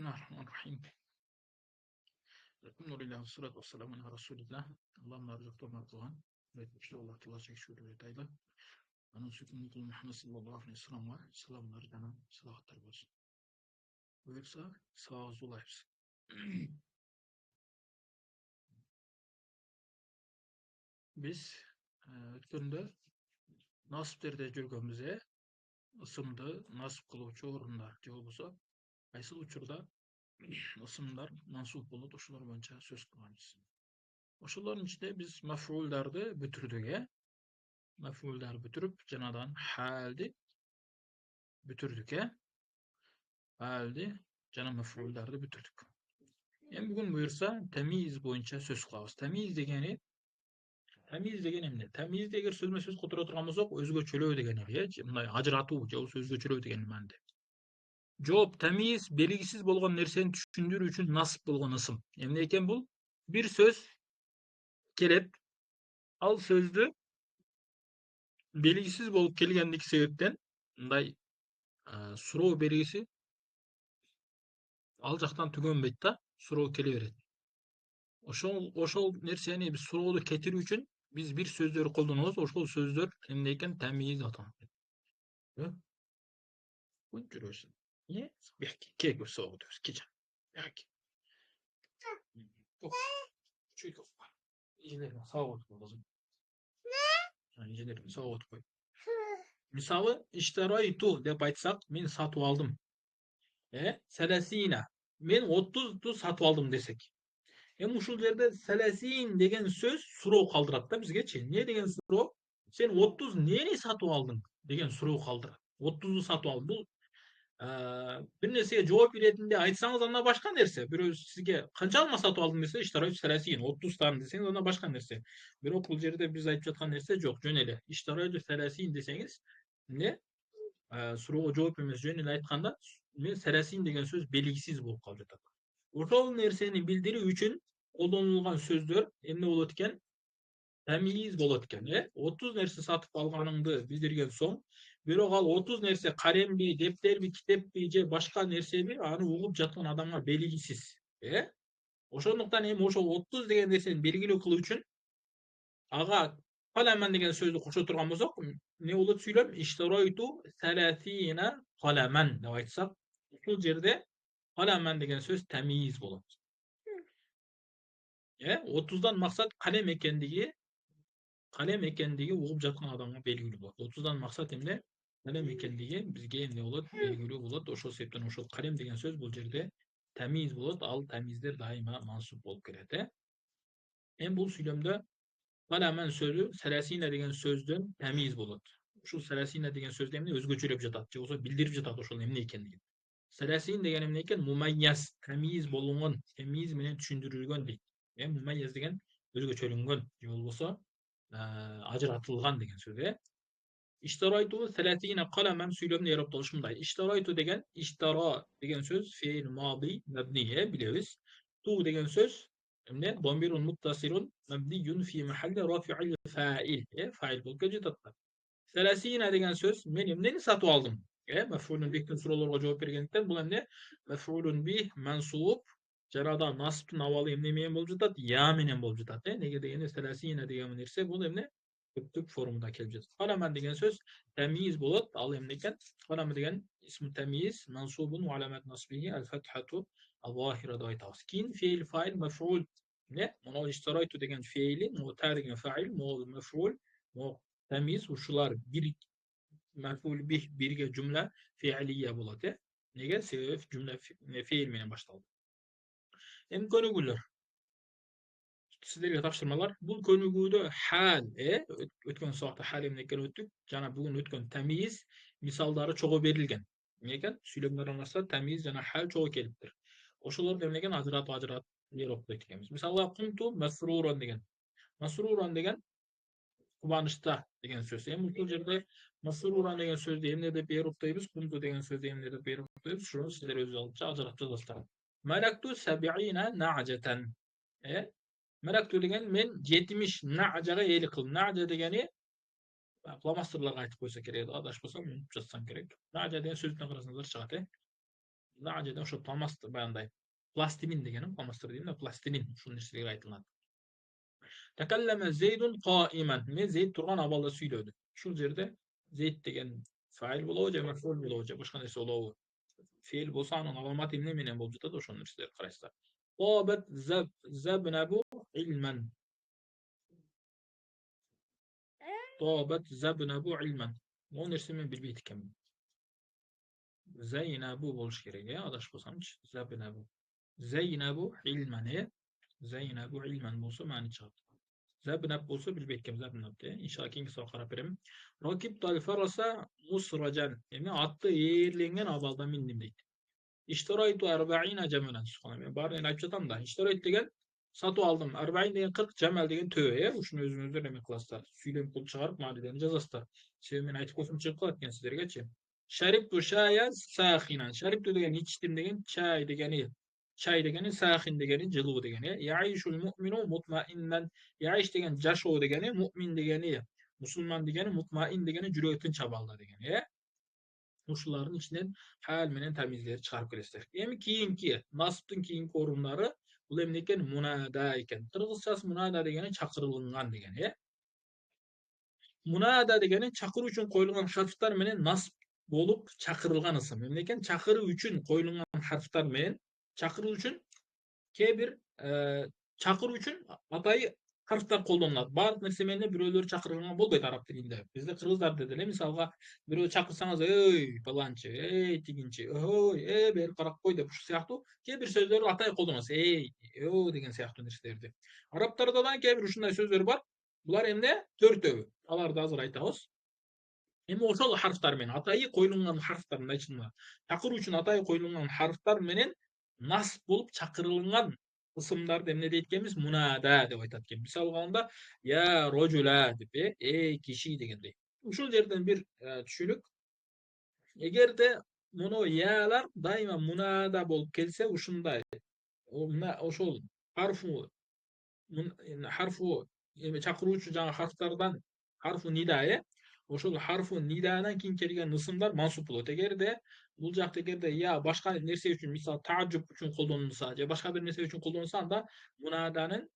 Bismillahirrahmanirrahim. Elhamdülillah, salatu vesselamu ala Resulillah. Allah'ım rızıkta martuhan. Ve işte Allah Teala şükür ve tayla. Anın sükûnü kulu Muhammed sallallahu aleyhi ve sellem var. Selamlar, canım, salavatlar olsun. Buyursa, sağız olayız. Biz ötkende nasipterde jürgönbize ısımdı, nasip kılıvçı orunlar jogubusy. Aysıl uçurda ısımlar mansup bolup oşular boyunça söz kılamiz. Oşuların içinde biz mef'uldardy bütürdüge. Mef'uldar bütürüp janadan haldi bütürdük. Haldi jana mef'uldardy bütürdük. Bugün buyursa temiz boyunça söz kılabız. Temiz degeni emne? Temiz eger sözme söz kotura turganymyz ok, özgöçölөө degeni. Mындай ажыратуу же болбосо özgöçөлөө degeni mende. Жооп temiz belgisiz bolgon nersени түшүндүрүү үчүн насып болгон ысым. Эмне экен бул? Bir söz келет. Ал сөздү belgisiz bolup kelgendigi себептен мындай суроо бергиси ал жактан түгөнбөйт да, суроо келе берет. Ошол нерсени биз сурооду кетирүү үчүн биз бир сөздөр колдонобуз. Ошол сөздөр эмне экен? Тамиз аталат. Көн жүрөсүң. Бияки кек соо өтөбүз. Кече. Бияки. Чүй топ. Ижелерин сау отуп кызым. Ижелерин сау отуп кой. Мисалы, иштарайту деп айтсак, мен сатып алдым. Селесина. Мен 30'du сатып алдым десек. Ушул жерде селесин деген сөз суроо калтырат да бизгечи. Не деген суроо? Сен 30 нени сатып алдың деген суроо калтырат. 30'du сатып алдым. Бул бир нерсеге жооп беретинде айтсаңыз анда башка нерсе. Бирөө сизге канча алма сатып алдың десе, иштарайт селесин 30'дан десеңиз анда башка нерсе. Бирок бул жерде биз айтып жаткан нерсе жок, жөн эле. Иштарайт селесин десеңиз, эмне? Суроого жооп эмес, жөн эле айтканда, мен селесин деген сөз белгисиз болуп калып жатат. Ошол нерсени билдирүү үчүн колдонулган сөздөр эмне болот экен? Тамиз болот экен, 30 нерсе сатып алганыңды билдирген соң, бирок ал 30 нерсе каремби, дептерби, китеппи же башка нерсеби, аны угуп жаткан адамга белгисиз, Ошондуктан ошол 30 деген нерсени белгилүү кылуу үчүн ага каламан деген сөздү кошо турган болсок, не болот сүйлөм? Иштарайту саласина каламан деп айтсак, ушул жерде каламан деген сөз тамиз болот. 30'dan maksat kalem ekendigi uğup жаткан адамга белгилүү болот. 30'dan maksat эмне? Kalem ekendigi бизге эмне болот? Белгилүү болот. Ошол себептен ошол kalem деген сөз бул жерде тамиз болот. Ал тамиздер дайыма мансуп болуп келет. Бул сүйлөмдө каламан сөзү селесина деген сөздөн тамиз болот. Ушул селесина деген сөздө эмне өзгөчөлөп жатат, же болбосо билдирип жатат ошол эмне экендигин. Селесин деген эмне экен? Мумайяз, тамиз болгон, тамиз менен түшүндүрүлгөн дейт. Мумайяз деген өзгөчөлөнгөн, же болбосо ажыратылган деген сөз. İştaraytu selasine kalemen söylemde yaratılış mınday. İştaraytu degen, iştara degen söz fiil madi mebniye biliriz. Tu degen söz ne? Damirun muttasirun mebniyun fi mahalle rafi'il fa'il. Fa'il bulup geçitatlar. Selasine degen söz benim neni satı aldım. Mef'ulun bih'ten sorularga cevap bergendikten bu emne mef'ulun bih mensup jarada nasıptın havalı emnemeyen bolup jatat, ya menen bolup jatat. Nege degeni selasine degen nerse bu emne köptük formunda kelip jatat. Kalaman degen söz temiz bolot. Al emne eken? Kalaman degen ismi temiz mansubun ve alamet nasbihi el fethatu al-zahira da aytabız. Kin fiil fail mef'ul ne? Ona iştaraytu degen fiili, mu'tar degen fail, mef'ul, temiz uşular bir mef'ul bih birge cümle fiiliye bolot. Nege? Sebep cümle fiil menen baştaldı. Könügüler. Sizlerge tapşırmalar. Bu könügüde hal, ötken soğukta hal emneken öttük. Jana bugün ötken temiz misaldары çoğu berilgen. Negen? Söylemler anlarsa temiz jana hal çoğu keliptir. Oşular emneken ajırat yerokta etkemiz. Misalla kuntu mesruran degen. Mesruran degen kubanışta degen söz. Bu jerde mesruran degen sözde emne de beruptayız. Kuntu degen sözde emne de beruptayız. Şunu sizler öz alıpça ajıratça dostlar. Melaktu 70 na'ceten. Melaktu degen men 70 na'caga eğilik kıldım. Na'ca degeni flamasterlarga aytıp koysa kerek, adaş bolsam unutup jatsam kerek. Na'ca degen sözdün arasında çıgat. Daha önceden şu pamastır bayanday. Plastimin degenim pamastır diyeyim de plastinin şunun işleri aytıladi. Tekelleme Zeydun kaimen. Me Zeyd turgan aballa süyledi. Şu yerde Zeyd degen fail bolowja, mef'ul bolowja, başka nerse bolowu. Fiil bolsa anın alamat emne menen boljuda da ошонун işleri karaşlar. Qabat zabnabu ilmen. Qabat zabnabu ilmen. O nerse men bilbeyt ekenmin. Zeynabu boluş gerek ya, adaş bolsamçı. Zabnabu. Zeynabu ilmen ya. Zeynabu ilmen bolsa mani çıgat. Zabnab bolsa bilbeyt ekem zabnab diye. İnşallah keyingi soru karap berem. Rakibtal farasa musracan. Yani atты eğerlengen abalda mindim deydi. İştaraytu 40 cemelen. Men bari aytып жатам da. İştarayt degen satu aldım. 40 degen 40 cemel degen töwe ya. Uşunu özüňüzler emek kılasızlar. Süylem kul çıgarıp maddelerini жазасыздар. Sebep men aytyp koysam çıkıp kalat eken sizlergeçi. Şariptu şaya sahinan. Şariptu degen içtim degen çay degeni. Çay degeni sahin degeni жылуу degeni. Yaişul mu'minu mutmainnen. Yaiş degen jaşoo degeni, mu'min degeni. Musulman degeni, mutmain degeni jürekin çabalda degeni. Uşuların içinden hal menen temizleri çıkarıp kelesler. Emi kiyinki, nasıptın kiyinki orunları bul emneken munada eken. Kırgızçası munada degeni çakırılıngan degeni. Munada degeni çakır üçün koyulgan harflar menen nasip bolup çakırılgan ısım. Emneken çakırı üçün koyulgan harflar menen çakırı üçün K1 çakır üçün atayı harfler kollanıladi. Bardык nerse менен бирөөлөр чакырылган болбойт араб тилинде. Бизде кыргыздарда деле мисалга бирөө чакырсаңыз, ey паланчы, ey тигинчи, ой, бери карап кой деп ушул сыяктуу кээ бир сөздөрдү атай колдоносуз. Ey, деген сыяктуу нерселерди. Арабтарда да кээ бир ушундай сөздөр бар. Булар эмне? Төртөө. Аларды азыр айтабыз. Эми ошол харфтар менен атайы коюлган харфтар мындай чынында. Чакыруу үчүн атайы коюлган харфтар менен насып болуп чакырылган ысымдарды эмне дейт экенбиз? Мунада деп айтат экен. Мисал алганда я рожула деп, киши дегендей. Ушул жерден бир түшүнүк. Эгерде муну ялар дайыма мунада болуп келсе, ушундай ошол харфу harfu çakırucu жаңа harflardan harfu nida ошол harfu nidadan кийин келген ысымдар мансуп болот. Эгерде бул жакта эгерде я башка нерсе үчүн мисалы таажжуб үчүн колдонулса же башка бир нерсе үчүн колдонулса анда мунаданын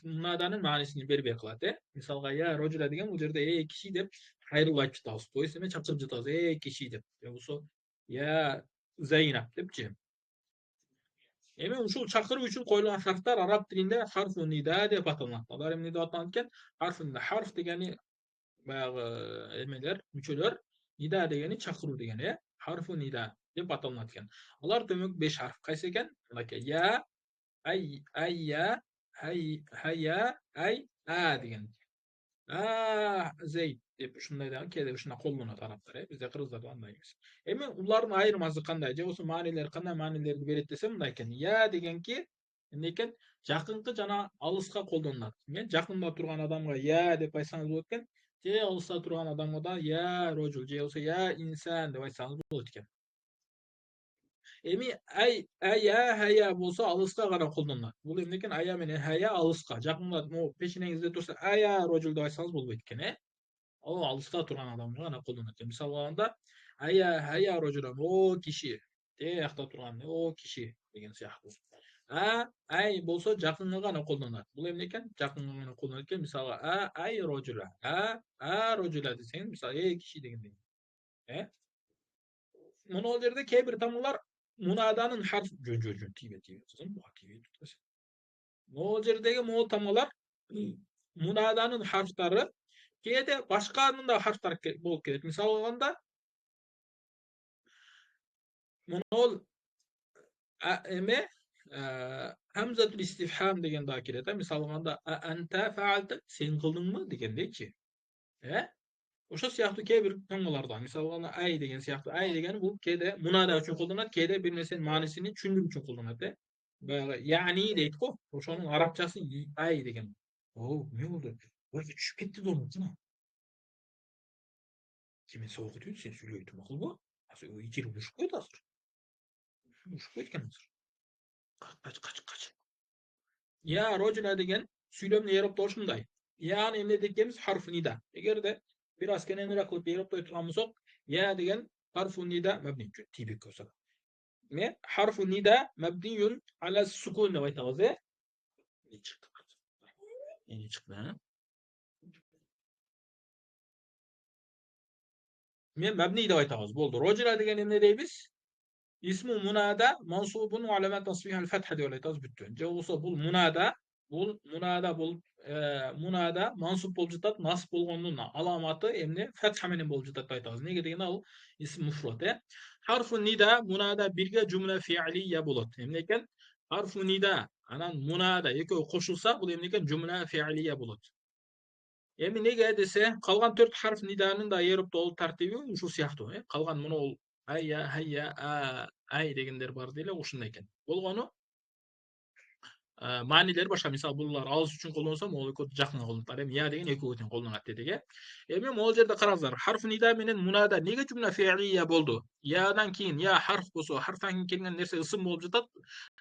мунаданын маанисин бербей калат. Мисалга я рожула деген бул жерде киши деп кайрылып айтып жатабыз. То есть эме чакырып жатабыз киши деп. Же болбосо я Зайнап депчи. Эми ушул чакыруу үчүн коюлган харфтар араб тилинде харфу нида деп аталат. Алар эмне деп аталат экен? Харф дегени баягы эмелер, мүчөлөр, нида дегени чакыруу дегени, Харфу нида деп аталат экен. Алар төмөк 5 харф. Кайсы экен? Мынакей я, я, хая, а деген. Зейд деп ушундай да кээде ушундай колдонот арабтар, бизде кыргыздарда андай эмес. Эми улардын айырмасы кандай? Же болбосо маанилери кандай маанилерди берет десем мындай экен. Я дегенки эмне экен? Жакынкы жана алыска колдонулат. Жакында турган адамга я деп айтсаңыз болот экен. Же алыста турган адамга да я рожул же болбосо я инсан деп айтсаңыз болот экен. Эми ая хая болсо алыска гана колдонулат. Бул эмне экен? Ая менен хая алыска. Жакында могу пешенеңизде турса ая рожул деп айтсаңыз болбойт экен, Ал алыста турган адамга гана колдонулат. Мисалы алганда хая рожулан, о киши. Тиякта турган, о киши деген сыяктуу. Ай болсо жакынга гана колдонулат. Бул эмне экен? Жакынга гана колдонулат экен. Мисалы ай рожула. Рожула десең, мисалы киши дегендей. Мына жерде кээ бир тамгалар мунаданын харф жөн тийбе кызым, буга тийбей турбайсың. Могул жердеги могул тамгалар мунаданын харфтары кээде башканын да харфтары болуп келет. Мисалы алганда могул эме хамзатул истифхам деген да келет. Мисалы алганда анта фаалта сен кылдыңбы дегендейчи. Ошол сыяктуу кээ бир тамгаларда, мисалы алганда ай деген сыяктуу, ай деген бул кээде мунада үчүн колдонулат, кээде бир нерсенин маанисин түшүндүрүү үчүн колдонулат. Баягы яни дейт го, ошонун арабчасы ай деген. Эмне болду? Ой, түшүп кетти донун. Ким согуп кетти, сен сүйлөйт макулбу? Азыр ичири ушуп койт азыр. Ушуп кеткен азыр. Кач. Я рожула деген сүйлөмдү эроптоо ушундай. Яны эмне дегенбиз? Харфу нида. Эгерде бир аз кененирээк кылып эроптой турган болсок, я деген харфу нида мабни тийбек болсо. حرف النداء مبني على السكون ويتوازى يعني çıktı ha. Men mebni de aytağız boldu. Rojula degen ne deybiz? İsmu munada mansubun ve alamet tasbihal fetha diye aytağız bütün. Cevabı bul munada munada mansub boljutat nasb bolgonun alamatı emne fetha menen boljutat aytağız. Nege degen al isim mufrad. Harfu nida munada birge cümle fiiliye bolat. Emneken harfu nida anan munada ekoy koşulsa bul emneken cümle fiiliye bolat. Эми неге десе, калган 4 harf ниданын да айырып тартиби ушул сыяктуу. Калган мына ол айя, хайя, ай дегендер бар деле ушундай экен. Болгону маанилери башка. Мисалы булар алыс үчүн колдонсо, могул экөө жакын колдонот. Эми я деген экөөгө тең колдонулат дедик. Эми могул жерде караңыздар. Harf нида менен мунада неге жумла фиилия болду? Ядан кийин я harf болсо, harfтан кийин келген нерсе ысым болуп жатат.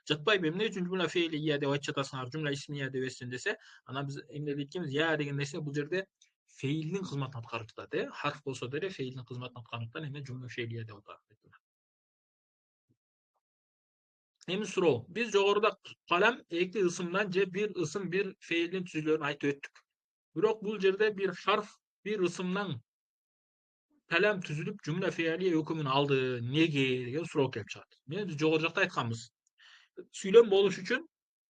Жатпайбы? Эмне үчүн жумла фиилия деп айтып жатасыңар, жумла исмия деп эсен десе, анан биз эмне дейт экенбиз? Я деген нерсе бул жерде feilin kızmatını atkарып жатат. Harf болсо деле feilin kızmatını аткаргандыктан эми жумла фиилия деп аталат. Эми суроо. Биз жогоруда калам эки ысымдан же бир ысым бир feilдин түзүлөрүн айтып өттүк. Бирок бул жерде бир harf бир ысымдан калам түзүлүп жумла фиилия өкүмүн алды. Неге деген суроо келип чыгат. Мен жогору жакта айтканбыз. Сүйлөм болуш үчүн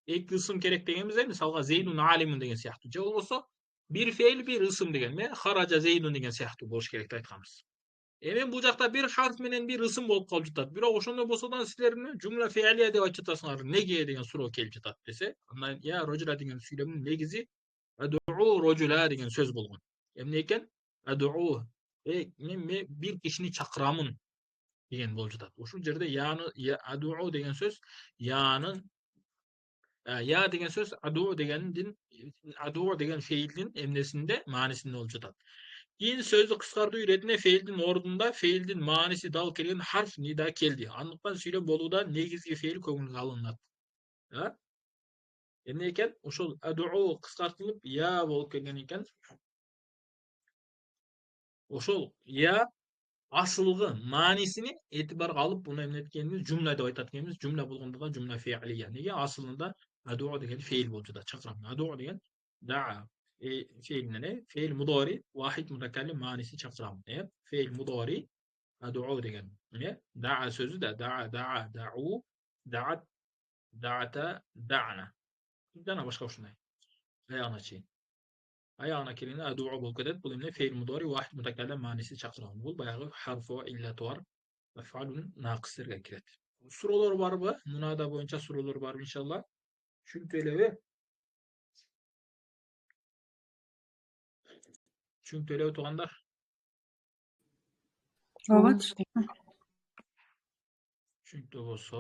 эки ысым керек дегенбиз. Мисалга Зейдун алимун деген сыяктуу. Же болбосо бир feil бир ысым деген. Хаража Зейдун деген сыяктуу болуш керек деп айтканбыз. Эми бул жакта бир harf менен бир ысым болуп калып жатат. Бирок ошондой болсо да силер жумла фиилия деп айтып жатасыңар. Неге деген суроо келип жатат десе, андан я рожула деген сүйлөмдүн негизи адуу рожула деген сөз болгон. Эмне экен? Адуу мен бир кишини чакырамын деген болуп жатат. Ушул жерде яны адуу деген сөз янын я деген сөз адуу деген feilдин эмнесинде маанисинде болуп жатат. Кийин сөздү кыскартуу иретине feilдин ордунда feilдин мааниси дал келген harf нида келди. Андыктан сүйлөм болууда негизги feil көңүлгө алынат. Эмне экен? Ошол адуу кыскартылып я болуп келген экен. Ошол я асылгы маанисини этибарга алып, буну эмне эткенбиз? Жумла деп айтат экенбиз. Жумла болгондо жумла фиилия. Неге? Асылында адуу деген feil болуп жатат. Чакырам. Адуу деген daa feil менен feil mudori wahid mutakallim maanisi чакырам. Feil mudori aduu деген. Daa сөзү да daa, da'u, da'at, da'ata, da'na. Жана башка ушундай. Аягына чейин. Аягына келгенде адуу болуп кетет. Бул эмне? Feil mudori wahid mutakallim maanisi чакырам. Бул баягы harfu illatu бар. Af'alun naqislerге кирет. Суроолор барбы? Мунада боюнча суроолор барбы иншалла? Түшүнүктүү элеби? Түшүнүктүү элеби туугандар? Ооба, Түшүнүктүү болсо